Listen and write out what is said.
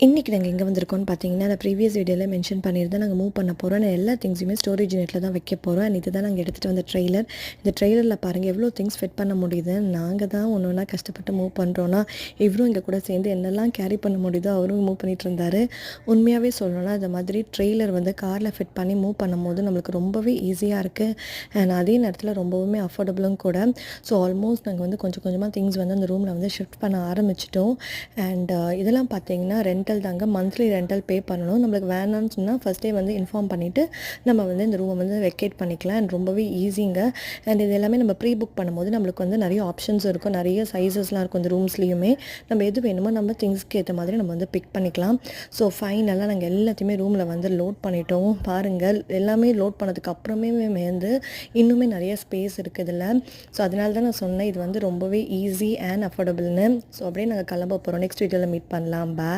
இன்றைக்கி நாங்கள் எங்கே வந்திருக்கோம்னு பார்த்தீங்கன்னா, நான் ப்ரீவியஸ் வீடியோவில் மென்ஷன் பண்ணியிருந்தேன். நாங்கள் மூவ் பண்ண போகிறோம். நான் எல்லா திங்ஸுமே ஸ்டோரேஜ் யூனிட்டில் தான் வைக்க போகிறோம். அண்ட் இது தான் நாங்கள் எடுத்துகிட்டு வந்த ட்ரெய்லர். இந்த ட்ரெய்லரில் பாருங்கள் எவ்வளோ திங்ஸ் ஃபிட் பண்ண முடியுது. நாங்கள் தான் ஒன்று ஒன்றா கஷ்டப்பட்டு மூவ் பண்ணுறோன்னா, இவரும் எங்கள் கூட சேர்ந்து என்னெல்லாம் கேரி பண்ண முடியுதோ அவரும் மூவ் பண்ணிகிட்டு இருந்தார். உண்மையாகவே சொல்லணும்னா, இந்த மாதிரி ட்ரெய்லர் வந்து காரில் ஃபிட் பண்ணி மூவ் பண்ணும்போது நம்மளுக்கு ரொம்பவே ஈஸியாக இருக்குது. அண்ட் அதே நேரத்தில் ரொம்பவுமே அஃபோர்டபுளும் கூட. ஸோ ஆல்மோஸ்ட் நாங்கள் வந்து கொஞ்சம் கொஞ்சமாக திங்ஸ் வந்து அந்த ரூமில் வந்து ஷிஃப்ட் பண்ண ஆரம்பிச்சிட்டோம். அண்ட் இதெல்லாம் பார்த்தீங்கன்னா ரெண்டல் தாங்க, மந்த்லி ரெண்டல் பே பண்ணணும். நம்மளுக்கு வேணான்னு சொன்னால் ஃபஸ்ட்டே வந்து இன்ஃபார்ம் பண்ணிவிட்டு நம்ம வந்து இந்த ரூமை வந்து வெக்கேட் பண்ணிக்கலாம். அண்ட் ரொம்பவே ஈஸிங்க. அண்ட் இது எல்லாமே நம்ம ப்ரீ புக் பண்ணும்போது நம்மளுக்கு வந்து நிறைய ஆப்ஷன்ஸ் இருக்கும், நிறைய சைஸஸ்லாம் இருக்கும் இந்த ரூம்ஸ்லேயுமே. நம்ம எது வேணுமோ நம்ம திங்ஸ்க்கு ஏற்ற மாதிரி நம்ம வந்து பிக் பண்ணிக்கலாம். ஸோ ஃபைனலாக நாங்கள் எல்லாத்தையுமே ரூமில் வந்து லோட் பண்ணிட்டோம். பாருங்கள், எல்லாமே லோட் பண்ணதுக்கு அப்புறமே வந்து இன்னுமே நிறைய ஸ்பேஸ் இருக்குது இதில். ஸோ அதனால தான் நான் சொன்னேன் இது வந்து ரொம்பவே ஈஸி அண்ட் அஃபோர்டபுள்னு. ஸோ அப்படியே நாங்கள் கிளம்ப போகிறோம். நெக்ஸ்ட் வீடியோவில் மீட் பண்ணலாம். பாய்.